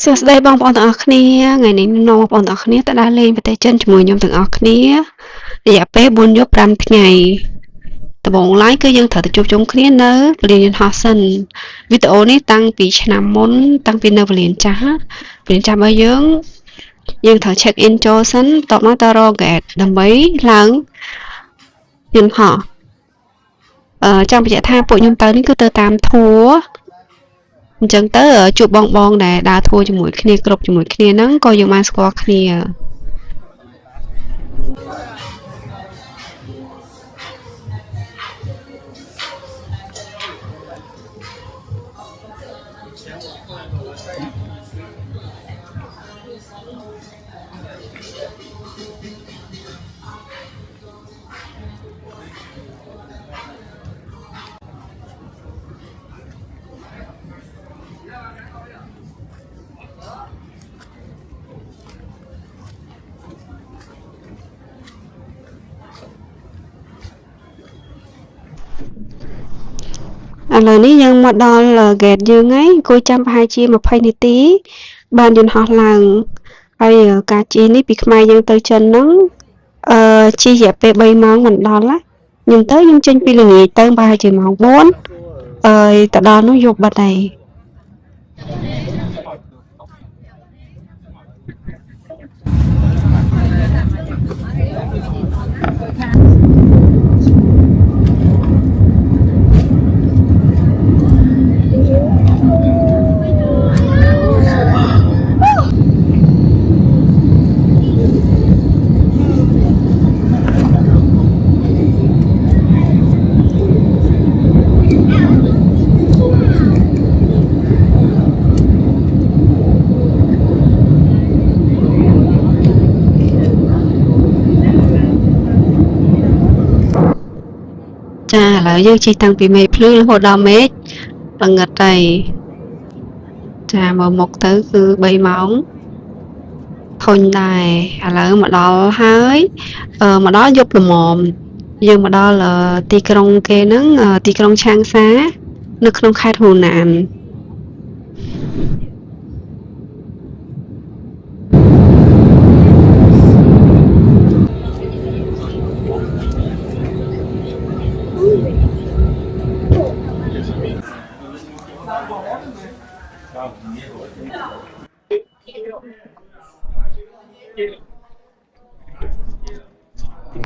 សួស្តីបងប្អូនទាំងអស់គ្នាថ្ងៃនេះនាំបងប្អូនទាំងអស់គ្នាទៅដើរលេងប្រទេសចិនជាមួយខ្ញុំទាំងអស់គ្នារយៈពេល4យប់5ថ្ងៃដំបូងឡើយគឺយើងត្រូវទៅជួបជុំគ្នានៅពលានយន្តហោះសិនវីដេអូនេះតាំងពីឆ្នាំមុនតាំងពីនៅពលានចាស់របស់យើងត្រូវ check in ចូលសិនតមកទៅរក gate ដើម្បីឡើងយន្តហោះចង់បញ្ជាក់ថាពួកខ្ញុំទៅនេះគឺទៅតាម tour អញ្ចឹងទៅជួបបងដែលដើរធួជាមួយគ្នាគ្រប់ជាមួយគ្នាហ្នឹងក៏យើងបានស្គាល់គ្នាឥឡូវនេះយើងមកដល់ gate យើងហើយអង្គុយចាំប្រហែលជា20នាទីបានយន្តហោះឡើងហើយការជិះនេះពីខ្មែរយើងទៅចិនហ្នឹងជិះរយៈពេល3ម៉ោងមិនដល់ណាខ្ញុំចេញពីល្ងាចទៅប្រហែលជាម៉ោង4ទៅដល់នោះយប់បាត់ហើយចាឥឡូវយើងជិះតាំងពីមេភ្លឺរហូតដល់មេឃល្ងឹតហើយចាមកមុខទៅគឺ3ម៉ោងធុញដែរឥឡូវមកដល់ហើយមកដល់យប់ល្មមយើងមកដល់ទីក្រុងគេហ្នឹងទីក្រុងឆាងសានៅក្នុងខេត្តហ៊ូណាន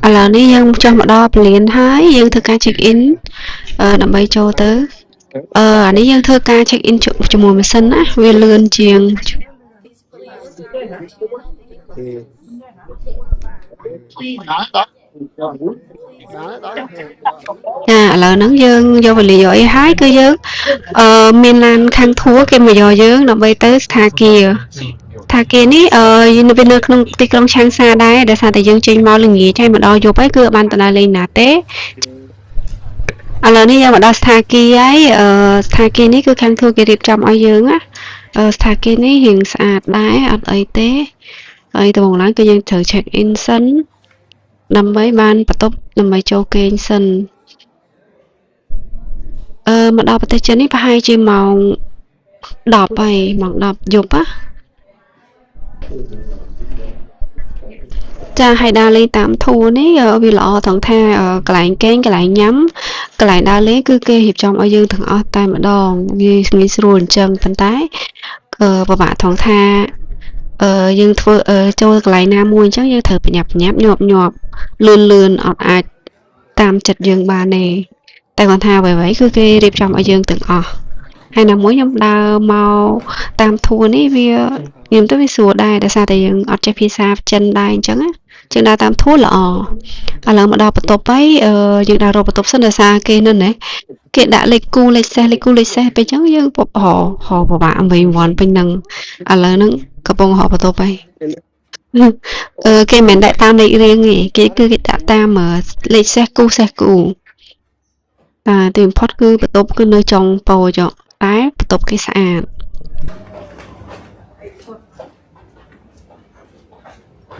ឥឡូវនេះយើងចុះមកដល់ពលានហើយយើងធ្វើការ check in ដើម្បីចូលទៅអានេះយើងធ្វើការ check in ជាមួយម៉ាស៊ីនណាវាលឿនជាងចាឥឡូវហ្នឹងយើងយកវេលាយកអីហើយគឺយើងមានឡានខាងធួគេមកយកយើងដើម្បីទៅស្ថាគារនេះនៅក្នុងទីក្រុងឆាងសាដែរដោយសារតែយើងចេញមកល្ងាចហើយមកដល់យប់ហើយគឺបានទៅដើរលេងណាទេឥឡូវនេះយើងមកដល់ស្ថាគារហើយស្ថាគារនេះគឺខាងធួគេរៀបចំឲ្យយើងណាស្ថាគារនេះរៀងស្អាតដែរអត់អីទេហើយដំបូងឡើយគឺយើងត្រូវ check in សិនដើម្បីបានបន្ទប់ដើម្បីចូលគេងសិនមកដល់ប្រទេសចិននេះប្រហែលជាម៉ោង10ហើយម៉ោង10យប់ណាចាឲ្យដើរលេងតាមធួនេះវាល្អត្រង់ថាកន្លែងគេងកន្លែងញ៉ាំកន្លែងដើរលេងគឺគេរៀបចំឲ្យយើងទាំងអស់តែម្ដងវាងាយស្រួលអញ្ចឹងប៉ុន្តែពិបាកត្រង់ថាយើងធ្វើចូលកន្លែងណាមួយអញ្ចឹងយើងត្រូវប្រញាប់ញាប់លឿនអត់អាចតាមចិត្តយើងបានទេតែគាត់ថាអ្វីៗគឺគេរៀបចំឲ្យយើងទាំងអស់ហើយណាមួយខ្ញុំដើរមកតាមធួនេះខ្ញុំទៅវាស្រួលដែរដោយសារតែយើងអត់ចេះភាសាចិនដែរអញ្ចឹងយើងដើរតាមធួល្អឥឡូវមកដល់បន្ទប់ហើយយើងដើររកបន្ទប់សិនដោយសារគេនៅណាគេដាក់លេខគូលេខសេះទៅអញ្ចឹងយើងពិបាកអ្វីវ៉ាន់ពេញហ្នឹងឥឡូវហ្នឹងកំពុងរកបន្ទប់ហើយគេមិនដាក់តាមលេខរៀងទេគេដាក់តាមលេខសេះគូតែទីបំផុតគឺបន្ទប់គឺនៅចុងប៉ោចតែបន្ទប់គេស្អាត2931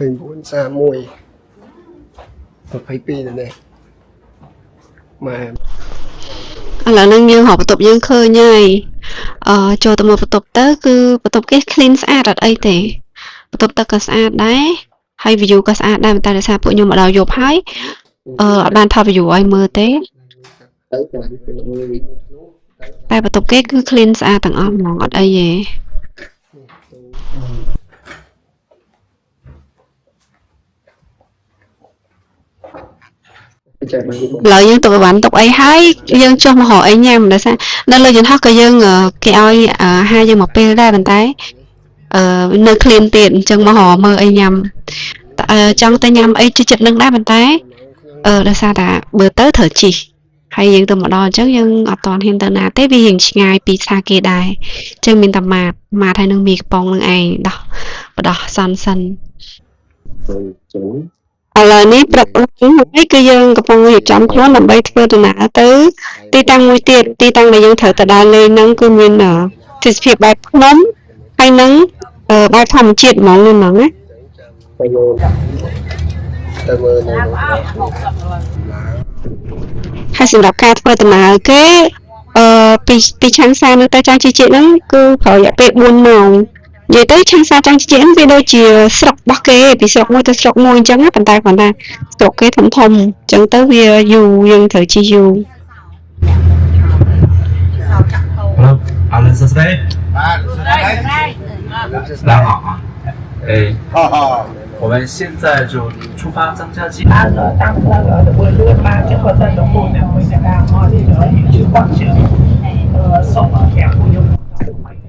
22នៅនេះម៉ែឥឡូវហ្នឹងយើងរកបន្ទប់យើងឃើញហើយ ចូលទៅមើលបន្ទប់ទៅគឺបន្ទប់គេ clean ស្អាតអត់អីទេបន្ទប់ទឹកក៏ស្អាតដែរហើយ view ក៏ស្អាតដែរតែដោយសារពួកខ្ញុំមកដល់យប់ហើយអត់បានថត view ឲ្យមើលទេតែបន្ទប់គេគឺ clean ស្អាតទាំងអស់ហ្មងអត់អីទេឡើយយើងទៅបានតុកអីហើយយើងចុះមករកអីញ៉ាំដោយសារនៅលើយន្តហោះក៏យើងគេឲ្យហាយើងមកពេលដែរប៉ុន្តែនៅឃ្លានទៀតអញ្ចឹងមករកមើលអីញ៉ាំចង់ទៅញ៉ាំអីចិត្តនឹងដែរប៉ុន្តែដោយសារតែបើទៅត្រូវជិះហើយយើងទៅមកដល់អញ្ចឹងយើងអត់ទាន់ហ៊ានទៅណាទេវារៀងឆ្ងាយពីផ្សារគេដែរអញ្ចឹងមានតែម៉ាតហើយនឹងមីកំប៉ុងនឹងឯងបដោះសនសិនឥឡូវនេះព្រឹកហើយគឺយើងកំពុងរៀបចំខ្លួនដើម្បីធ្វើដំណើរទៅទីតាំងមួយទៀតទីតាំងដែលយើងត្រូវទៅដើរលេងហ្នឹងគឺមានទេសភាពបែបភ្នំហើយនឹងបែបធម្មជាតិហ្មងហ្នឹងណាហើយសម្រាប់ការធ្វើដំណើរគេពីឆាំងសានៅទៅចាស់ជីជាតិហ្នឹងគឺប្រើរយៈពេល4ម៉ោងនិយាយទៅឆាំងសាចាស់ជីជាតិហ្នឹងវាដូចជាស្រុករបស់គេពីស្រុកមួយទៅស្រុកមួយអញ្ចឹងប៉ុន្តែគាត់ថាស្រុកគេធំអញ្ចឹងទៅវាយូរយើងត្រូវជិះយូរ我们现在就出发张家界。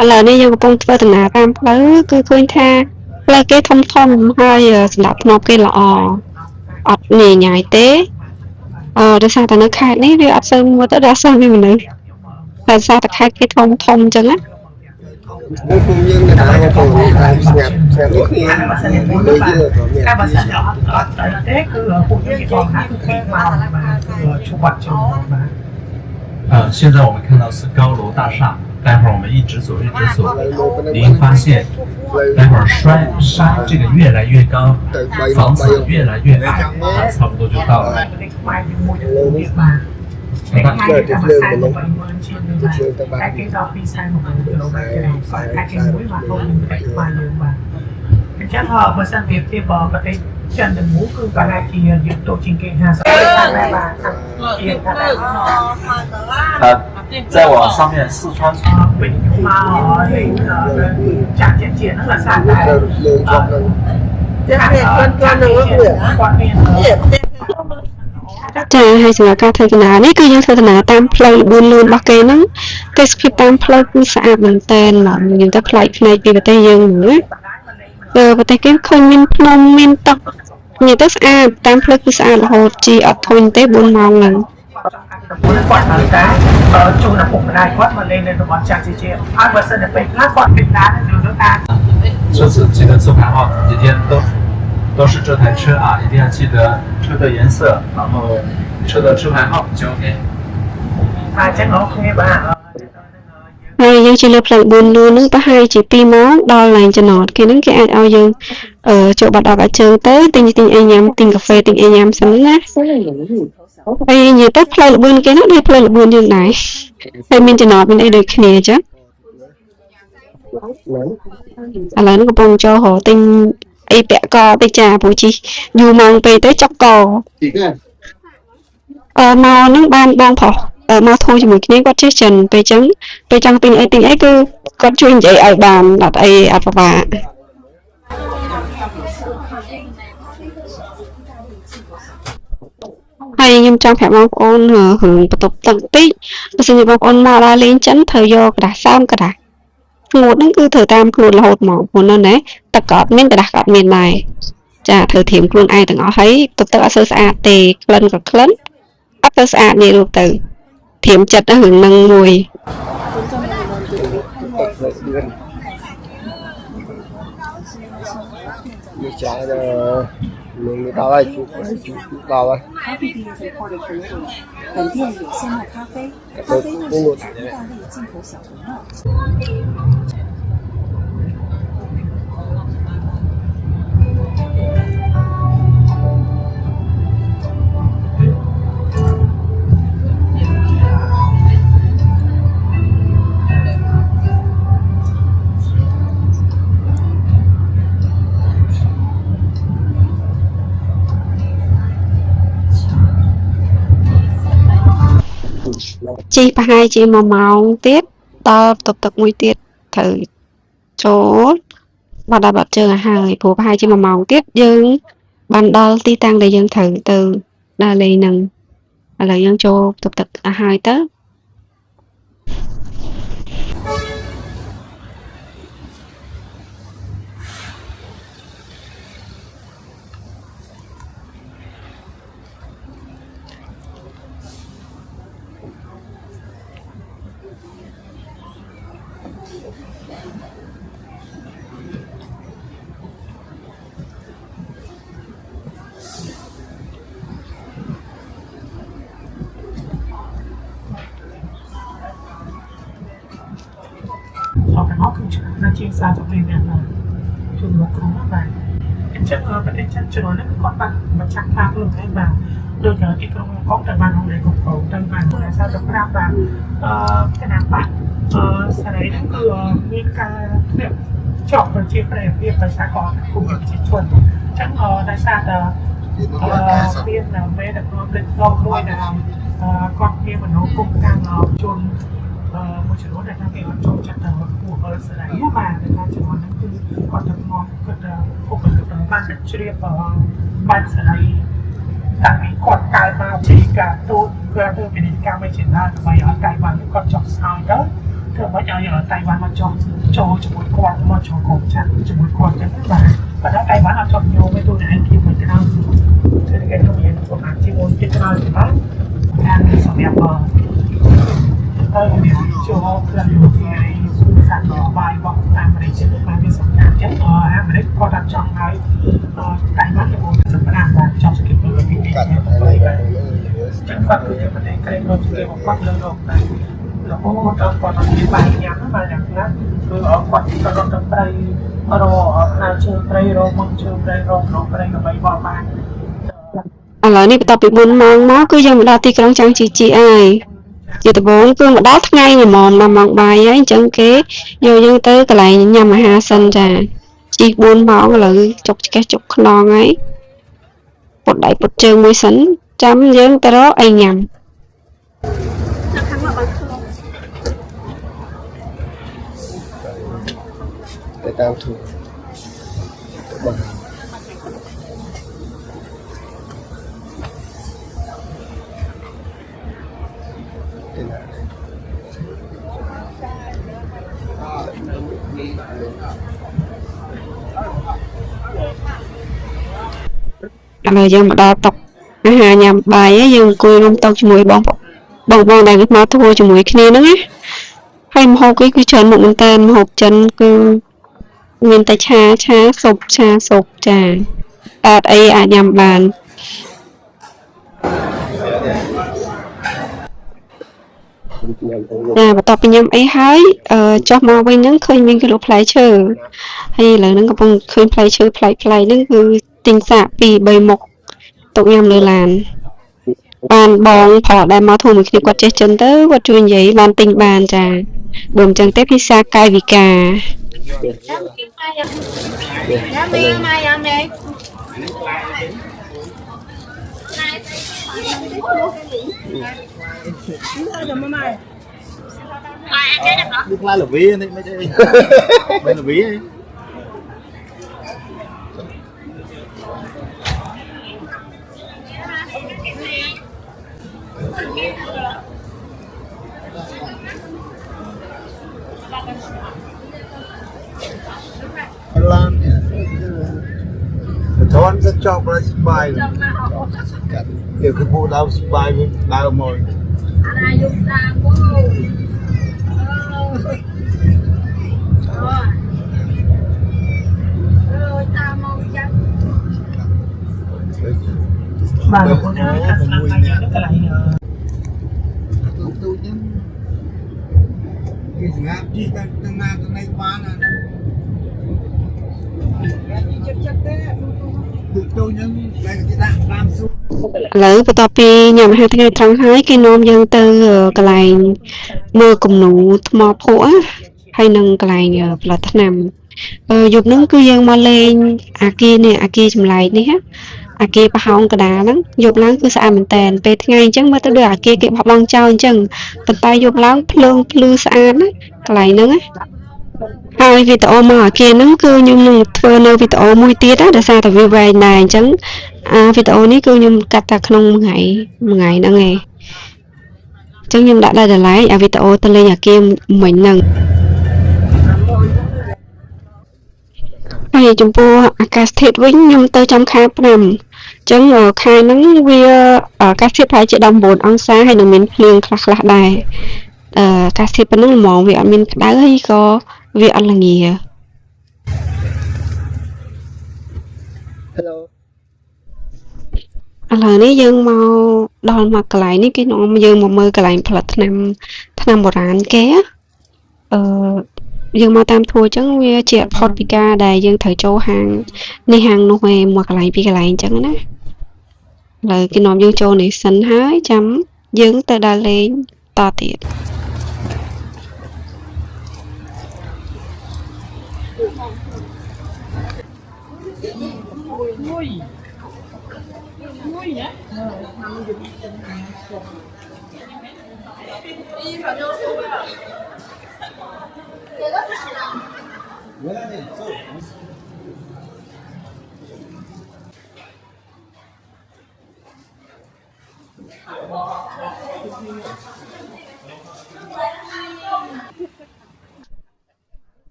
ឥឡូវនេះយើងកំពុងធ្វើដំណើរតាមផ្លូវគឺឃើញថាផ្លូវគេធំហើយសម្រាប់ធ្នាប់គេល្អអត់ញញ៉ាយទេដោយសារតែនៅខេត្តនេះវាអត់សូវមើលទៅដល់សូវមានមនុស្សដោយសារតែខេត្តគេធំអញ្ចឹងណាខ្ញុំយើងនៅតាមទៅស្ងាត់នេះគ្នាដូចយើងក៏មានទេគឺពួកយើងបងថាគឺមកជួបបាត់ចូលបាទ现在我们看到是高楼大厦，待会儿我们一直走，您发现，待会儿山这个越来越高，房子越来越矮，差不多就到了。cái mai thì ta sai một phần mơn trên mà cái đó đi sai một phần km cái mũi mà không phải qua luôn mà cái chắc họ mà sang việc thì bỏ cái chân đừng mũ cứ cả lại thì những tổ trình kê hà sẽ lại bà tiền cả lại再往上面四川bình mà họ lên chạm chiến chiến nó là xa lại con nữa ចាហើយសម្រាប់ការធ្វើដំណើរនេះគឺយើងធ្វើដំណើរតាមផ្លូវ4លឿនរបស់គេហ្នឹងទេសភាពតាមផ្លូវគឺស្អាតមែនតើយើងទៅផ្លែកភ្នែកពីប្រទេសយើងណាប្រទេសគេឃើញមានភ្នំមានទឹកនិយាយទៅស្អាតតាមផ្លូវគឺស្អាតរហូតជីអត់ធុញទេ4ម៉ោងហ្នឹងគាត់មើលតែជួនឪពុកម្ដាយគាត់មកលេងនៅរបស់ចាស់ជាហើយបើសិនតែពេលខ្លះគាត់ពីដាននៅតាម这次记得自牌号几天都是这台车啊，一定要记得车的颜色，然后车的车牌号就 OK。ចឹង OK បាទហើយយើងជិះលើផ្លូវ4លឿនហ្នឹងប្រហែលជា2ម៉ោងដល់ឡើងចំណតគេហ្នឹងគេអាចឲ្យយើងចូលបាត់ដកអាជើងទៅទិញអីញ៉ាំទិញកាហ្វេទិញអីញ៉ាំសិនណាហើយនិយាយទៅផ្លូវល្បឿនគេហ្នឹងដូចផ្លូវល្បឿនយើងដែរហើយមានចំណតមានអីដូចគ្នាអញ្ចឹងឥឡូវនេះកំពុងចូលរកទិញអីពាក់កទៅចាព្រោះជីយូរម៉ោងពេកទៅចុកកមកហ្នឹងបានបងប្រុសមកធូរជាមួយគ្នាគាត់ចេះចិនពេលចឹងពេលចង់ទិញអីគឺគាត់ជួយនិយាយឲ្យបានអត់អីអត់ពិបាកហើយខ្ញុំចង់ប្រាប់បងប្អូនរឿងបន្ទប់ទឹកតិចបើសិនជាបងប្អូនមកដល់លេងចិនត្រូវយកกระดาษសើមកระดาษស្ងួតហ្នឹងគឺត្រូវតាមខ្លួនរហូតមកព្រោះនៅណាទឹកក៏អត់មានកระดาษក៏អត់មានដែរចាត្រូវត្រៀមខ្លួនឯងទាំងអស់ហើយទឹកអត់សូវស្អាតទេក្លិនក៏ក្លិនអត់ទៅស្អាតនេះរូបទៅត្រៀមចិត្តរឿងហ្នឹងមួយវាចាស់នឹងដល់ហើយជួបដល់ហើយ本店有鲜奶咖啡，咖啡是意大利进口小红帽。ជីប្រហែលជា1ម៉ោងទៀតដល់តុកទឹកមួយទៀតត្រូវចូលបាត់ដល់បាត់ជើងឲ្យហើយព្រោះប្រហែលជា1ម៉ោងទៀតយើងបានដល់ទីតាំងដែលយើងត្រូវទៅដើរលេងនឹងឥឡូវយើងចូលតុកទឹកឲ្យហើយទៅ sau cái nó cũng nó chia xa cho mình là trường một cũng và chất vấn đề chất trường nó có bạn mà chẳng tha luôn hay vào đôi giờ cái công có tại bàn không để cục khẩu trong bàn là sao được ra và cái nào bạn sau đấy nó cứ những cái việc chọn và chia sẻ việc phải sao có cùng được chỉ chuẩn chẳng tại sao là viên là về được nó định lo nuôi là con kia mà nó cũng càng chôn một chỗ đó là cái trong chặt đầu của ở sở đấy mà người ta chỉ nói là còn được ngon không được ban được chia ở ban sở đấy tại vì còn cái mà chỉ cả tôi về đến cao mới triển ra mày ở cái mà còn chọn sai đó thường bây giờ ở Tây Ban mà chọn cho một con mà chọn cổ chặt cho một con cho các bạn và đã Tây Ban là chọn nhiều với tôi để anh kêu mình cái nào thế cái công việc của bạn chỉ muốn cái nào thì bác đang sở đẹp mình cho là một cái sản phẩm bài vọng làm để chế được bài viết sản phẩm chất em đấy có đặt trong cái tại mắt cái bộ sản phẩm làm và trong sự kiện của mình thì chẳng phát được cái vấn đề cái nó chỉ một quát lớn rồi này là có một trong còn những bài nhắn mà nhắn nhá từ ở quát còn trong trong đây ở nào chơi đây rồi mong chơi đây rồi nó đây là bài vào bài ឥឡូវនេះបន្ទាប់ពី4ម៉ោងមកគឺយើងមកដល់ទីក្រុងចាំងជីជីហើយជាដំបូងគឺមកដល់ថ្ងៃ1ម៉ោង10ម៉ោងបាយហើយអញ្ចឹងគេយកយើងទៅកន្លែងញ៉ាំអាហារសិនចាជី4ម៉ោងឥឡូវចុកឆ្កេះចុកខ្នងហើយពុតដៃពុតជើងមួយសិនចាំយើងទៅរកអីញ៉ាំ ទៅតាមធូបបាទ ឥឡូវយើងមកដល់តុអាហារញ៉ាំបាយហើយយើងអង្គុយរួមតុជាមួយបងដែលមកធ្វើជាមួយគ្នាហ្នឹងណាហើយម្ហូបគឺច្រើនមុខមែនតើម្ហូបចិនគឺមានតែឆាស៊ុបចាអត់អីអាចញ៉ាំបានបន្ទាប់ពីញ៉ាំអីហើយចុះមកវិញហ្នឹងឃើញមានគេលក់ផ្លែឈើហើយឥឡូវហ្នឹងកំពុងឃើញផ្លែឈើប្លែកៗហ្នឹងគឺទិញសាក2-3មុខទុកញ៉ាំលើឡានបានបងផលដែលមកធ្វើមួយគ្នាគាត់ចេះចិនទៅគាត់ជួយនិយាយបានទិញបានចាបើមិនចឹងទេភាសាកាយវិការ Nước lá là vía đấy mấy chơi đây là vía ấy. Lan thon rất chọc là bài kiểu cái bộ đau bài với đau mồi bà là con ơi ăn làm bài nhớ cái lại tôi chứ cái ngáp chi ta ngáp cái này bán à tôi nhớ cái đạn làm xuống ឥឡូវបន្ទាប់ពីញ៉ាំអាហារថ្ងៃត្រង់ហើយគេនាំយើងទៅកន្លែងមើលគំនូរថ្មភក់ហើយនឹងកន្លែងផលិតថ្នាំយប់ហ្នឹងគឺយើងមកលេងអាគារចម្លែកនេះ អាគារប្រហោងកដាលហ្នឹងយប់ឡើងគឺស្អាតមែនតើពេលថ្ងៃអញ្ចឹងមើលទៅដូចអាគារគេបោះបង់ចោលអញ្ចឹងប៉ុន្តែយប់ឡើងភ្លើងភ្លឺស្អាតណាកន្លែងហ្នឹងណាហើយវីដេអូមកអាគារហ្នឹងគឺខ្ញុំនឹងធ្វើនៅវីដេអូមួយទៀតណាដោយសារតែវាវែងដែរអញ្ចឹងវីដេអូនេះគឺខ្ញុំកាត់តែក្នុងមួយថ្ងៃហ្នឹងឯងអញ្ចឹងខ្ញុំដាក់ដល់តម្លៃអាវីដេអូទៅលេងអាគារមិញហ្នឹងហើយចំពោះអាកាសធាតុវិញខ្ញុំទៅចំខែ5អញ្ចឹងខែហ្នឹងវាអាកាសធាតុប្រហែលជា19អង្សាហើយនឹងមានភ្លៀងខ្លះៗដែរអាកាសធាតុប៉ុណ្ណឹងហ្មងវាអត់មានក្តៅហើយក៏វាអត់ល្ងា Hello ឥឡូវនេះយើងមកដល់មកកន្លែងនេះគេនាំយើងមកមើលកន្លែងផលិតថ្នាំបុរាណគេយើងមកតាមធួអញ្ចឹងវាជាផុតពីការដែលយើងត្រូវចូលហាងនេះហាងនោះឯងមកកន្លែងពីកន្លែងអញ្ចឹងណាឥឡូវគេនាំយើងចូលនេះសិនហើយចាំយើងទៅដល់លេងតទៀត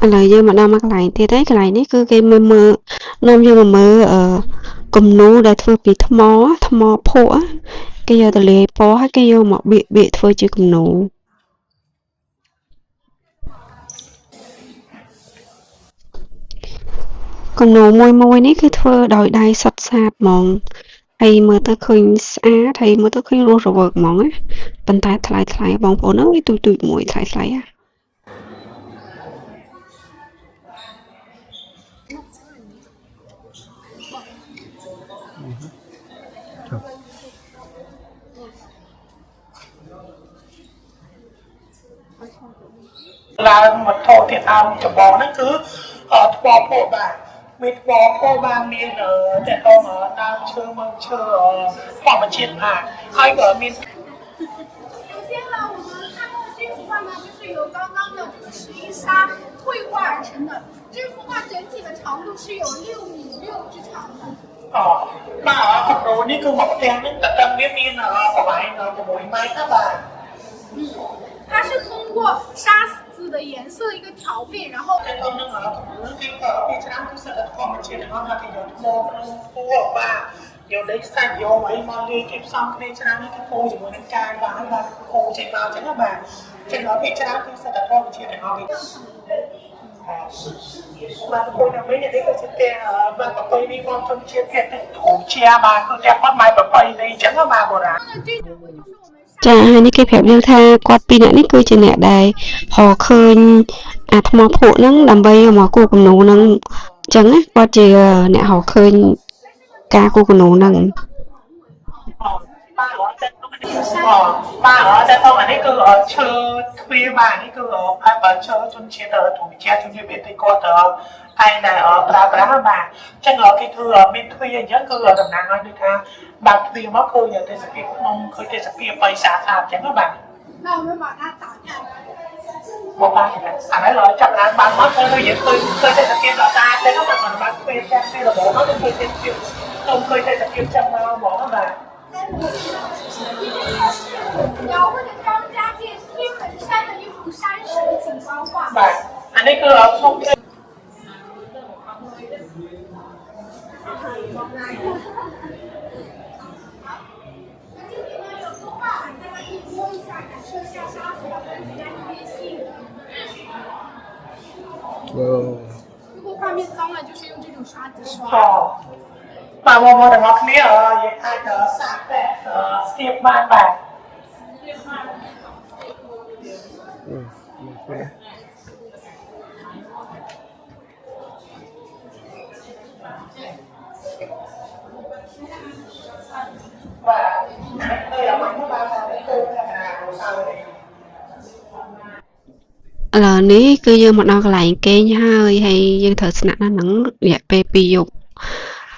ឥឡូវយើងមកដល់មកកន្លែងទៀតហើយកន្លែងនេះគឺគេមើលនាំយើងមកមើលគំនូរដែលធ្វើពីថ្មភក់គេយកទៅលាយពណ៌ហើយគេយកមកបៀកធ្វើជាគំនូរមួយនេះគឺធ្វើដោយដៃសុទ្ធសាធហ្មងហើយមើលទៅឃើញស្អាតហើយមើលទៅឃើញរស់រវើកហ្មងណាប៉ុន្តែថ្លៃបងប្អូនអើយទូចមួយថ្លៃហ៎ ឡើងមកថតទៀតអោចំបងហ្នឹងគឺថ្មភក់បាទមានថ្មភក់បាទមានតែតងដើមឈើមើមឈើធម្មជាតិបាទហើយក៏មាន 首先呢，我们看到的这幅画呢，就是由刚刚的这个石英砂绘画而成的。这幅画整体的长度是有6.6米之长的。បាទគំរូនេះគឺមកផ្ទាំងហ្នឹងតែដឹងវាមានប្រហែល6ម៉ែត្រណាបាទ 它是通过沙子的颜色的一个调配，然后 តែតងនឹងពីឆ្នាំគឺសិតតែធម្មជាតិទាំងអស់ថាគេយកថ្មក្នុងពោះបាទយកដីខ្សាច់យកអីមកលាយគេផ្សំគ្នាច្រើននេះគឺគោជាមួយនឹងកាយបាទហើយបាទគោចេញមកចឹងណាបាទចឹងដល់ពីច្រើនគឺសិតតែធម្មជាតិទាំងអស់គេបាទគោនៅវិញនេះគឺជាតែបាទប្រពៃណីរបស់ជនជាតិគេទៅគ្រូជាបាទគឺតែបាត់ម៉ែប្រពៃណីចឹងណាបាទបុរាណ 这个就是我们 ចាហើយនេះគេប្រាប់យើងថាគាត់ពីរនាក់នេះគឺជាអ្នកដែលហៅឃើញអាថ្មភក់ហ្នឹងដើម្បីមកគូគំនូរហ្នឹងអញ្ចឹងណាគាត់ជាអ្នកហៅឃើញការគូគំនូរហ្នឹង បាទតែតោះអានេះគឺឈើទ្វារបាទនេះគឺបើឈើជនជាតិធម្មជាតិជនជាតិវៀតនามគាត់តែតែប្រើប្រាស់បាទអញ្ចឹងគេធ្វើមានទ្វារអញ្ចឹងគឺតំណាងឲ្យដូចថាបើទ្វារមកឃើញទេសភាពក្នុងឃើញទេសភាពបិសាស្ត្រអញ្ចឹងបាទ 那我们把它打开。 មកបាទអានេះចាប់ឡើងបានមកគឺយើងឃើញទេសភាពដល់តាតែក៏មិនបានទ្វារទាំងពីរបបមកឃើញទេសភាពខ្ញុំឃើញទេសភាពចាំមកហ្មងបាទ 描绘的张家界天门山的一幅山石景观画。 បាទអានេះគឺខ្ញុំ 如果画面脏了，就是用这种刷子刷。 បាទមកទាំងអស់គ្នាយើងអាចសាកតែស្ទាបបានបាទ ឥឡូវនេះគឺយើងមកដល់កន្លែងគេងហើយយើងត្រូវស្នាក់នៅហ្នឹងរយៈពេល2យប់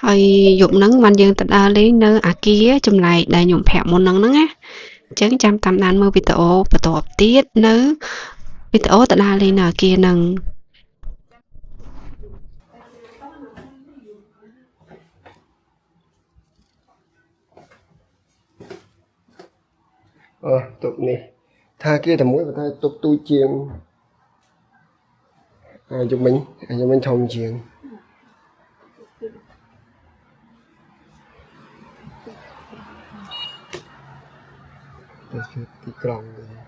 ហ ហើយយប់ហ្នឹងបានយើងទៅដើរលេងនៅអាគារចម្លែកដែលខ្ញុំប្រាប់មុនហ្នឹងណាអញ្ចឹងចាំតាមដានមើលវីដេអូបន្ទាប់ទៀតនៅវីដេអូទៅដើរលេងនៅអាគារហ្នឹង tục này tha kia thì mỗi ta tục tu chiêng cho mình thông chiêng cái còng này